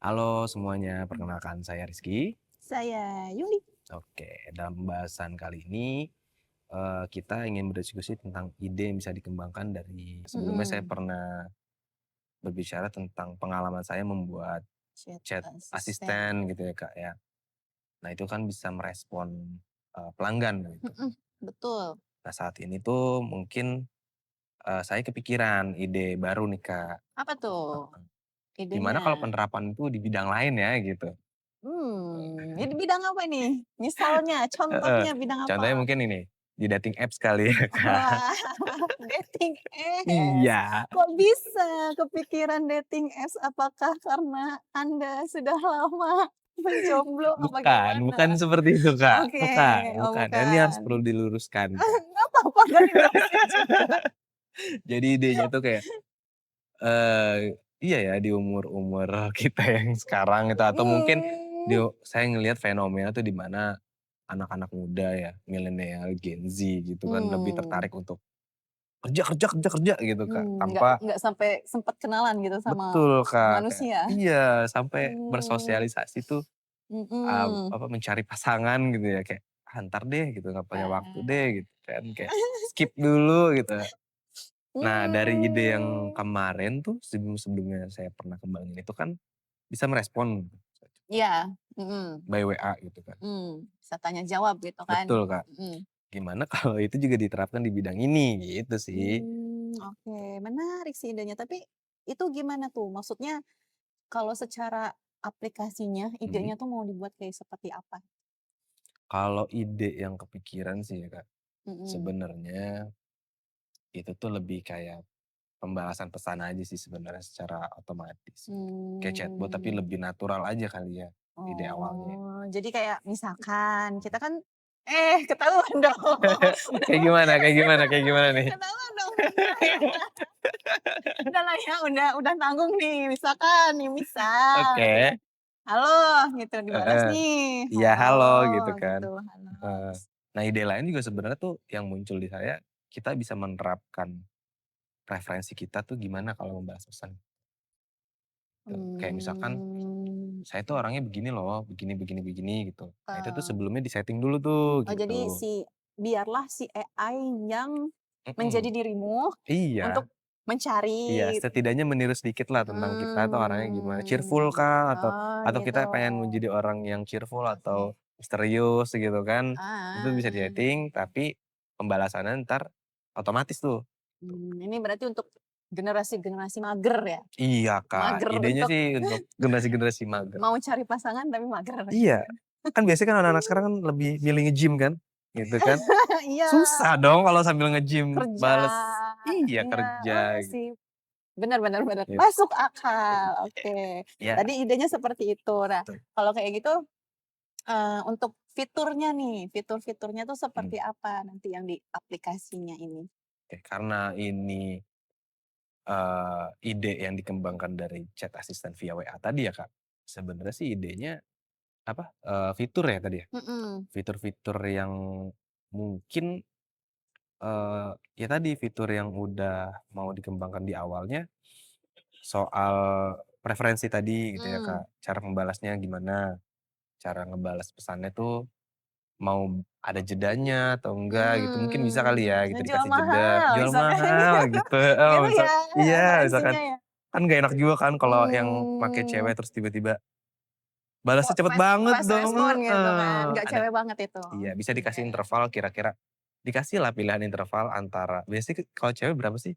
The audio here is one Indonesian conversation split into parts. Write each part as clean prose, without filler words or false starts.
Halo semuanya, perkenalkan saya Rizky. Saya Yuli. Oke, dalam pembahasan kali ini kita ingin berdiskusi tentang ide yang bisa dikembangkan dari sebelumnya saya Mhm. pernah berbicara tentang pengalaman saya membuat Chat chat asisten. asisten gitu ya Kak ya. Nah itu kan bisa merespon pelanggan gitu. Mhm, betul. Nah saat ini tuh mungkin saya kepikiran ide baru nih Kak. Apa tuh Gimana idenya? kalau penerapan itu di bidang lain ya gitu. Ini bidang apa nih? Misalnya, Heeh, contohnya bidang contohnya apa? mungkin ini, di dating apps kali ya Kak. Wah, dating apps. Iya. Kok bisa kepikiran dating apps? Apakah karena Anda sudah lama menjomblo apa gimana? Bukan seperti itu, Kak. Oke, oh Bukan. Ini harus bukan. perlu diluruskan, Kak. Nggak apa-apa, nggak dilurusin juga. Jadi idenya tuh kayak, iya ya di umur-umur kita yang sekarang itu atau mungkin Mmm, saya ngelihat fenomena tuh di mana anak-anak muda ya, milenial, Gen Z gitu kan lebih mmm. tertarik untuk kerja kerja kerja kerja gitu, Kak. Tanpa Nggak sampai sempet kenalan gitu sama betul, Kak, kayak manusia? iya, sampai Mmm, bersosialisasi tuh mhm. apa, mencari pasangan gitu ya, kayak, "Ah, entar deh," gitu, "nggak punya waktu deh," Ah. gitu kan, kayak skip dulu gitu. Nah, dari ide yang Mmm, kemarin tuh sebelum-sebelumnya saya pernah kembangin itu kan bisa merespon iya, mhm, by WA gitu kan. bisa tanya jawab gitu kan? Betul, Kak. Mhm. Gimana kalau itu juga diterapkan di bidang ini, gitu sih. Oke, menarik sih idenya, tapi itu gimana tuh? Maksudnya kalau secara aplikasinya, Mhm. idenya tuh mau dibuat kayak seperti apa? Kalau ide yang kepikiran sih ya, Kak, Mhm. sebenarnya itu tuh lebih kayak pembalasan pesan aja sih sebenarnya secara otomatis gitu. Kayak chatbot tapi Mmm. lebih natural aja kali ya ide awalnya. Oh, jadi kayak misalkan kita kan ketahuan dong. Kayak gimana kayak gimana kayak gimana nih? Ketahuan dong. Udahlah ya, udah nanggung nih, misalkan nih, misal, Oke, "Halo," gitu, dibalas heeh. nih, Iya, "Halo," halo gitu kan. gitu, "Halo." Heeh. Terus Nah, ide lain juga sebenarnya tuh yang muncul di saya, kita bisa menerapkan preferensi kita tuh gimana kalau membalas pesan tuh. Kayak misalkan, mmm, "Saya tuh orangnya begini loh, begini begini begini," gitu. Nah, itu tuh eee, sebelumnya di-setting dulu tuh, oh jadi gitu. biarlah si AI yang menjadi Mhm. dirimu Iya. untuk Iya, mencari setidaknya meniru sedikit lah tentang kita tuh orangnya gimana, cheerful kah, oh atau gitu. kita pengen menjadi orang yang cheerful atau Oke. misterius gitu kan. Itu bisa Ah. di-setting, tapi pembalasannya entar otomatis tuh. Ini berarti untuk generasi-generasi mager ya? Iya, Kak, Mager idenya untuk sih untuk generasi-generasi mager. mau cari pasangan tapi mager Iya, gitu kan? kan biasanya kan anak-anak sekarang kan lebih milih nge-gym kan, gitu kan. Iya, Susah dong kalau sambil nge-gym kerja, bales iya, iya, kerja gitu. sih. Benar benar benar, Gitu. masuk akal, oke. Ya, Tadi idenya seperti itu. Nah, betul. kalau kayak gitu, untuk fiturnya nih, fitur-fiturnya tuh Mhm, seperti apa nanti yang di aplikasinya ini? oke, karena ini ide yang dikembangkan dari chat assistant via WA tadi ya, Kak. Sebenarnya sih idenya apa, fitur ya tadi ya? Mhm, Fitur-fitur yang mungkin, ya tadi fitur yang udah mau dikembangkan di awalnya, soal preferensi tadi gitu ya, mhm. Kak. Cara membalasnya gimana, cara ngebalas pesannya tuh mau ada jedanya atau enggak gitu, mungkin bisa kali ya gitu Ngejual dikasih jeda, mahal jual misalkan mahal gitu. gitu, heeh, Gitu ya iya, misalkan referensinya ya? kan nggak enak juga kan kalau yang make Mmm, cewek terus tiba-tiba balasnya cepet fast banget fast dong, respon gitu kan, heeh, nggak ada cewek banget itu. iya, bisa Oke. dikasih interval kira-kira dikasihlah pilihan interval antara biasanya kalau cewek berapa sih?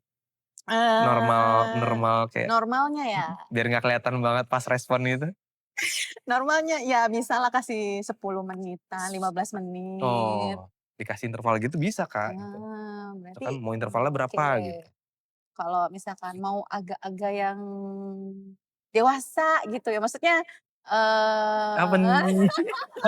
Normal Eee, normal kayak Normalnya ya? biar nggak kelihatan banget pas respon gitu. Normalnya ya bisalah kasih 10 menitan, 15 menit. Oh, dikasih interval gitu bisa, Kak, gitu. Berarti Misalkan mau intervalnya oke. berapa gitu. Kalau misalkan mau agak-agak yang dewasa gitu ya, maksudnya, Apa eee nih?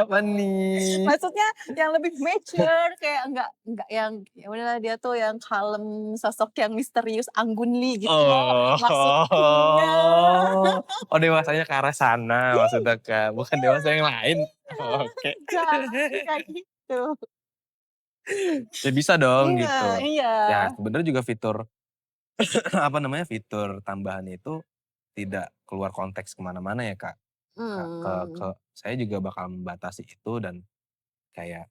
Apa nih? maksudnya yang lebih mature kayak enggak yang, ya udahlah dia tuh yang kalem, sosok yang misterius, Anggun Lee gitu loh maksudnya. Oh. Oh, dewasanya ke arah sana maksudnya, Kak, bukan Iya, dewasa yang lain? iya, Oke. jangan kayak gitu. Ya bisa dong Iya gitu. iya. Ya sebenarnya juga fitur apa namanya, fitur tambahan itu tidak keluar konteks ke mana-mana ya, Kak. ke Mmm. saya juga bakal membatasi itu dan kayak,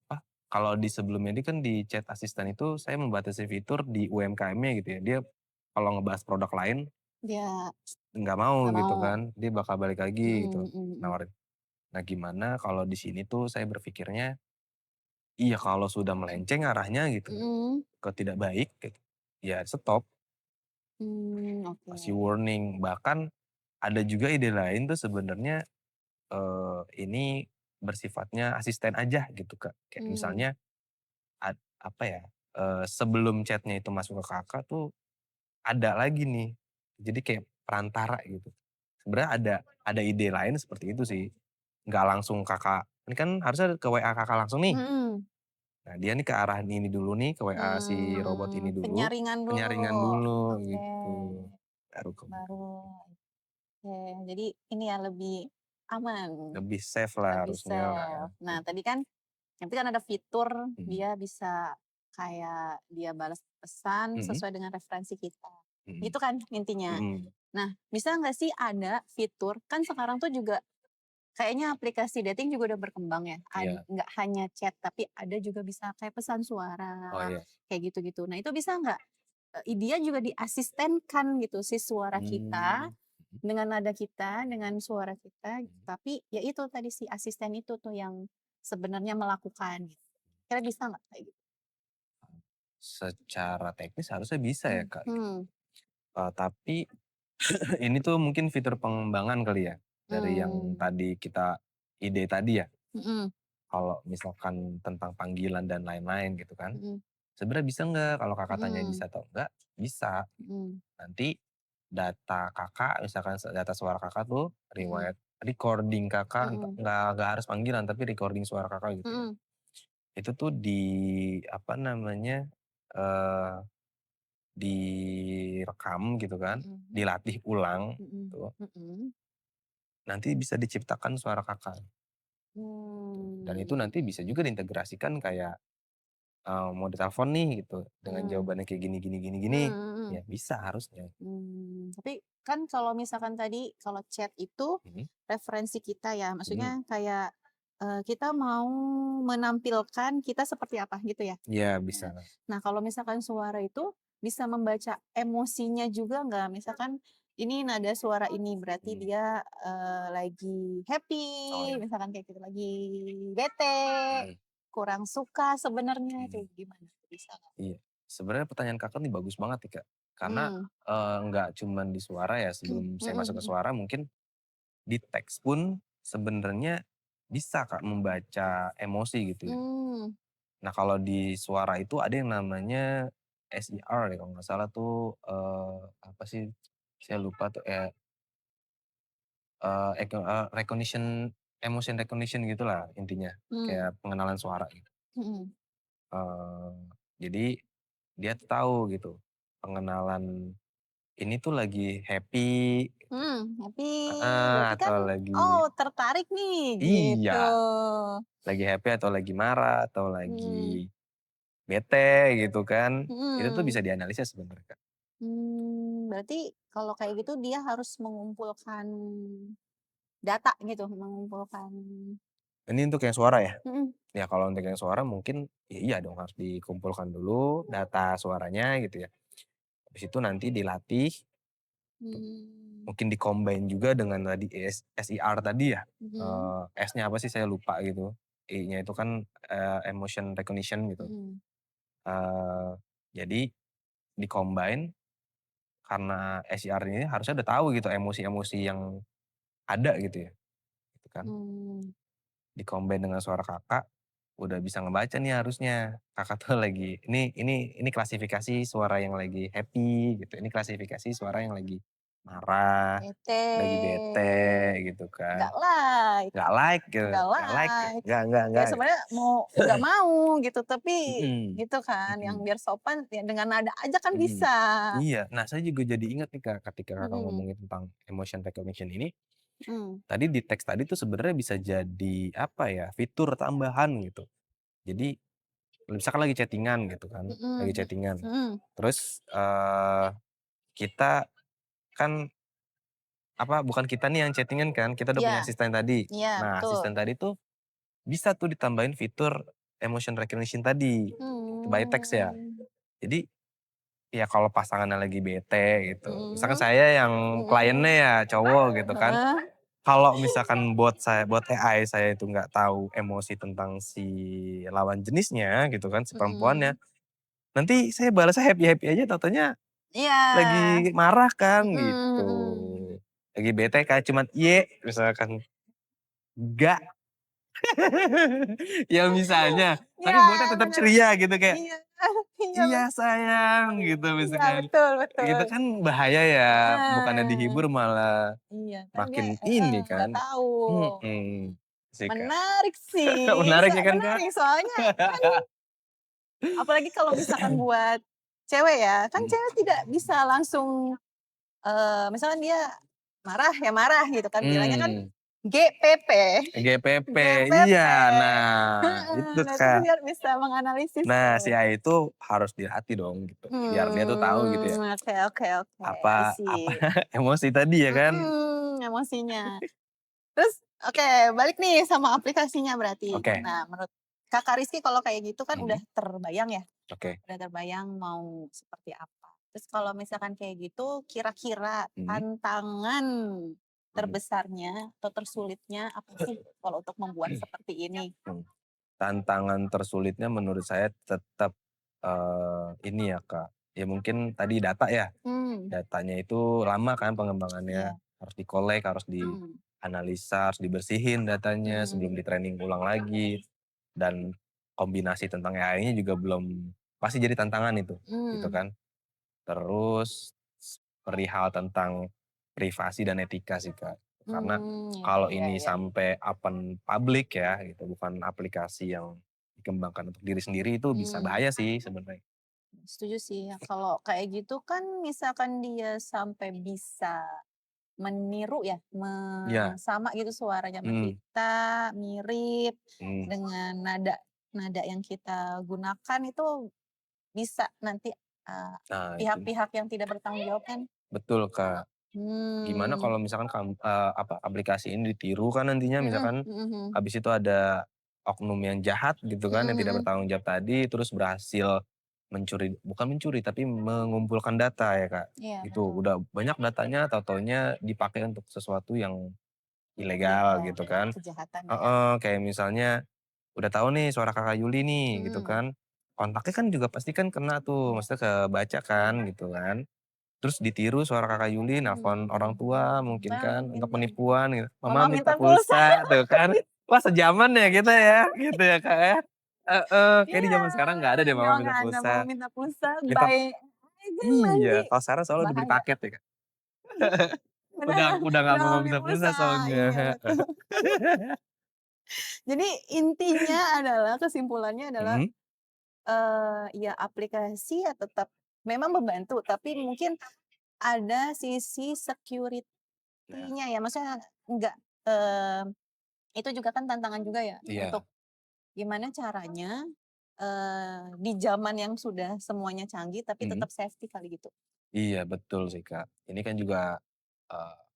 apa, kalau di sebelumnya ini kan di chat asisten itu saya membatasi fitur di UMKM-nya gitu ya, dia kalau ngebahas produk lain Dia nggak mau nggak gitu mau. kan, dia bakal balik lagi Mhm gitu mhm mhm. nawarin. Nah gimana kalau di sini tuh saya berpikirnya, iya kalau sudah melenceng arahnya gitu, Mhm. ke tidak baik gitu, ya stop, Oke. kasih warning. Bahkan ada juga ide lain tuh sebenarnya, ini bersifatnya asisten aja gitu, Kak. Kayak Mmm. misalnya apa ya, sebelum chat-nya itu masuk ke Kakak tuh ada lagi nih, jadi kayak perantara gitu. Sebenarnya ada ide lain seperti itu sih, nggak langsung Kakak ini kan harusnya ke WA Kakak langsung nih. Mhm. Nah dia nih ke arah ini dulu nih, ke WA si robot ini dulu, Penyaringan dulu. penyaringan dulu Oke. gitu, baru ke Baru oke. Jadi ini ya lebih aman, lebih safe lah lebih harusnya lah. safe. Nah tadi kan nanti kan ada fitur Mhm, dia bisa kayak dia balas pesan mhm, sesuai dengan referensi kita. mhm, Gitu kan intinya. mhm, Nah, bisa nggak sih ada fitur kan sekarang tuh juga kayaknya aplikasi dating juga udah berkembang ya, iya, nggak hanya chat tapi ada juga bisa kayak pesan oh suara, iya, kayak gitu-gitu. Nah itu bisa nggak, dia juga diasistenkan gitu si suara kita, mmm, mhm, dengan nada kita, dengan suara kita, gitu. mhm. Tapi ya itu tadi si asisten itu tuh yang sebenarnya melakukan gitu. Kira bisa nggak kayak gitu? Secara teknis harusnya bisa ya Kak, Mhm. tapi ini tuh mungkin fitur pengembangan kali ya, dari yang Mmm. tadi kita ide tadi ya, Mhm kalau misalkan tentang panggilan dan lain-lain gitu kan. mhm Sebenarnya bisa nggak kalau Kakak tanya mhm bisa atau enggak, bisa. mhm Nanti data Kakak, misalkan data suara Kakak tuh, mhm riwayat recording Kakak, mhm nggak harus panggilan, tapi recording suara Kakak gitu ya. mhm Itu tuh apa namanya, eee, direkam gitu kan, mhm dilatih ulang mhm tuh, mhm. nanti bisa diciptakan suara Kakak, gitu. Dan itu Mmm. nanti bisa juga diintegrasikan kayak, mode telepon nih gitu, dengan Mhm. jawabannya kayak gini gini gini Mhm gini, mhm. ya bisa harusnya. Tapi kan kalau misalkan tadi kalau chat itu Mhm, referensi kita ya, mhm. maksudnya kayak, kita mau menampilkan kita seperti apa gitu ya? Iya Nah bisa. nah kalau misalkan suara itu bisa membaca emosinya juga nggak? Misalkan ini nada suara ini berarti Mhm. dia, lagi happy, Oh iya, misalkan kayak gitu, lagi bete, mhm, kurang suka sebenarnya itu mhm. gimana? Bisa nggak? Iya. Sebenarnya pertanyaan Kakak nih bagus banget nih, Kak. Karena, Mmm. nggak cuman di suara ya, sebelum saya Mhm masuk ke mhm. suara mungkin di teks pun sebenarnya bisa, Kak, membaca emosi gitu ya. Mmm. Nah, kalau di suara itu ada yang namanya SER ya kalau nggak salah tuh, apa sih, saya lupa tuh, recognition emotion recognition gitulah intinya, Mmm. kayak pengenalan suara gitu. Mhm. Eee, jadi dia tuh tahu gitu, pengenalan ini tuh lagi happy gitu, Tapi heeh, berarti kan, atau lagi oh tertarik nih, gitu. iya, lagi happy atau lagi marah atau Mmm, lagi bete gitu kan, itu tuh bisa mhm. dianalisis sebenarnya, Kak. Berarti kalau kayak gitu dia harus mengumpulkan data gitu, mengumpulkan Ini untuk yang suara ya? mhm, Ya kalau untuk yang suara mungkin, ya iya dong harus dikumpulkan dulu data suaranya gitu ya, habis itu nanti dilatih, mmm, mungkin di-combine juga dengan tadi SER tadi ya, mhm S-nya apa sih saya lupa gitu, E-nya itu kan, emotion recognition gitu, mhm eee, jadi di-combine karena SER ini harusnya udah tahu gitu emosi-emosi yang ada gitu ya, gitu kan. mmm, Di-combine dengan suara Kakak, udah bisa ngebaca nih harusnya, Kakak tuh lagi ini klasifikasi suara yang lagi happy gitu, ini klasifikasi suara yang lagi marah, bete, lagi bete gitu kan. nggak like Nggak like gitu, nggak nggak like, like. nggak, Kayak sebenarnya nggak mau gitu, tapi mhm, gitu kan, yang mhm, biar sopan ya dengan nada aja kan mhm. bisa. Iya, nah saya juga jadi inget nih Kak, ketika Kakak Mhm ngomongin tentang emotion recognition ini, mhm tadi di teks tadi tuh sebenarnya bisa jadi apa ya, fitur tambahan gitu. Jadi misalkan lagi chatting-an gitu kan, lagi mhm chatting-an, mhm terus, kita kan bukan kita nih yang chatting-an kan, kita udah punya Iya asisten tadi. iya, Nah, betul. asisten tadi tuh bisa tuh ditambahin fitur emotion recognition tadi, itu by text ya. Mmm, Jadi, ya kalau pasangannya lagi bete gitu, misalkan mhm, saya yang kliennya mhm, ya cowok gitu kan, heeh, kalau misalkan bot AI saya itu nggak tahu emosi tentang si lawan jenisnya gitu kan, si perempuannya, mhm. nanti saya balasnya happy-happy aja, tau-taunya Iya, lagi marah kan mhm gitu. mhm. Lagi bete kayak cuman, "Ye," misalkan, "Enggak." Ya misalnya, Iya, tapi botnya tetap bener, ceria gitu kayak, iya, iya "Iya sayang," gitu iya, misalkan. betul Gitu betul. kan bahaya ya, bukannya Heeh, dihibur malah iya kan dia makin heeh, ini nggak kan. tahu. Mhm, sih Kak. Menarik sih, Menarik ya kan Kak? menarik soalnya kan apalagi kalau misalkan buat cewek ya, kan Mhm. cewek tidak bisa langsung, misalkan dia marah, ya marah gitu kan, bilangnya kan Mmm, GPP, GPP, GPP. iya, nah Heeh, itu nah itu Kak. biar bisa menganalisis Nah si tuh. AI itu harus dilatih dong gitu, biar dia tuh tahu gitu ya, Oke oke oke, I apa see. emosi tadi ya kan. Emosinya. Terus oke, balik nih sama aplikasinya berarti. Oke, Nah, menurut Kakak Rizky kalau kayak gitu kan udah mhm, terbayang ya, oke, udah terbayang mau seperti apa. Terus kalau misalkan kayak gitu, kira-kira mhm, tantangan mhm. terbesarnya atau tersulitnya apa sih kalau untuk membuat seperti ini? Mmm, tantangan tersulitnya menurut saya tetap, ini ya Kak, ya mungkin tadi data ya, Hmm, datanya itu lama kan pengembangannya, iya, harus di-collect, harus hmm, dianalisa, harus dibersihin datanya sebelum hmm, di-training ulang lagi, dan kombinasi tentang AI-nya juga belum pasti jadi tantangan itu, gitu hmm, kan. Terus perihal tentang privasi dan etika sih, Kak. Karena iya kalau iya ini iya. sampai open public ya gitu, bukan aplikasi yang dikembangkan untuk diri sendiri itu bisa Hmm. bahaya sih sebenarnya. Setuju sih, ya kalau kayak gitu kan misalkan dia sampai bisa meniru ya, Iya, sama gitu suaranya sama mhm, kita, mirip mhm. dengan nada nada yang kita gunakan itu bisa nanti, eee, Nah itu, pihak-pihak yang tidak bertanggung jawab kan betul, Kak. Gimana hmm, kalau misalkan aplikasi ini ditiru kan nantinya mhm misalkan mhm mhm, habis itu ada oknum yang jahat gitu kan, yang mhm tidak mhm, bertanggung jawab tadi, terus berhasil bukan mencuri, tapi mengumpulkan data ya, Kak, iya gitu. betul, Udah banyak datanya, tahu-tahunya dipakai untuk sesuatu yang ilegal ilegal gitu ya, kan. kejahatan ya, Heeh, kayak misalnya udah tahu nih suara Kakak Yuli nih gitu mhm, kan, kontaknya kan juga pasti kan kena tuh, iya, maksudnya kebaca kan gitu kan. Terus ditiru suara Kakak Yuli nelpon orang tua mungkin Nah, kan untuk minta penipuan gitu, "Mama mama minta minta pulsa. pulsa," tuh kan. Wah sejaman ya kita ya, gitu ya, Kak, ya. Heeh, kayak di Iya, zaman sekarang nggak ada deh Mama memang minta ada mau pulsa. minta pulsa, Minta by aja nanti iya, kalau sekarang soalnya udah beli bahaya. paket ya, Kak. Benar, Udah nggak udah mau mau beli minta pulsa pulsa, soalnya, iya heeh. betul. Jadi intinya adalah, kesimpulannya adalah, Mhm, ya aplikasi ya tetap memang membantu, tapi mungkin ada sisi nah, security-nya ya, maksudnya enggak, eee, itu juga kan tantangan juga ya untuk iya, gimana caranya, di zaman yang sudah semuanya canggih tapi mhm, tetap safety kali gitu. iya betul sih, Kak. Ini kan juga,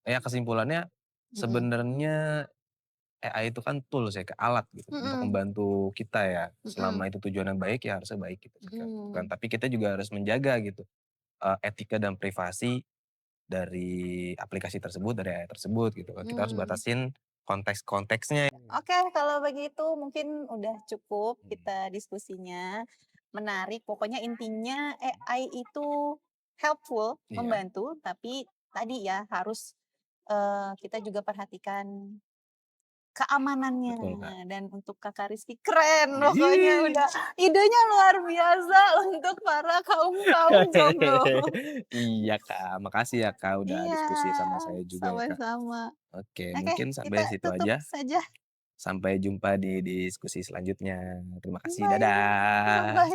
ya kesimpulannya Mhm, sebenarnya AI itu kan tools ya, Kak, alat gitu untuk mhm, membantu kita ya. mhm, Selama itu tujuannya baik ya harusnya baik gitu sih, Kak, gitu kan. mhm, Tapi kita juga harus menjaga gitu, etika dan privasi dari aplikasi tersebut, dari AI tersebut gitu kan. Kita harus mmm. batasin konteks-konteksnya. Oke, kalau begitu mungkin udah cukup Mhm, kita diskusinya. Menarik, pokoknya intinya AI itu helpful, iya, membantu, tapi tadi ya harus, kita juga perhatikan keamanannya. betul, Kak. Dan untuk Kakak Rizky keren pokoknya Ih. udah idenya luar biasa untuk para kaum-kaum jomblo. Iya, Kak. Makasih ya, Kak, udah Iya, diskusi sama saya juga ya, Kak. sama-sama. Oke, Oke, mungkin kita sampai situ tutup aja. saja. Sampai jumpa di diskusi selanjutnya. Terima kasih, Bye, dadah. bye.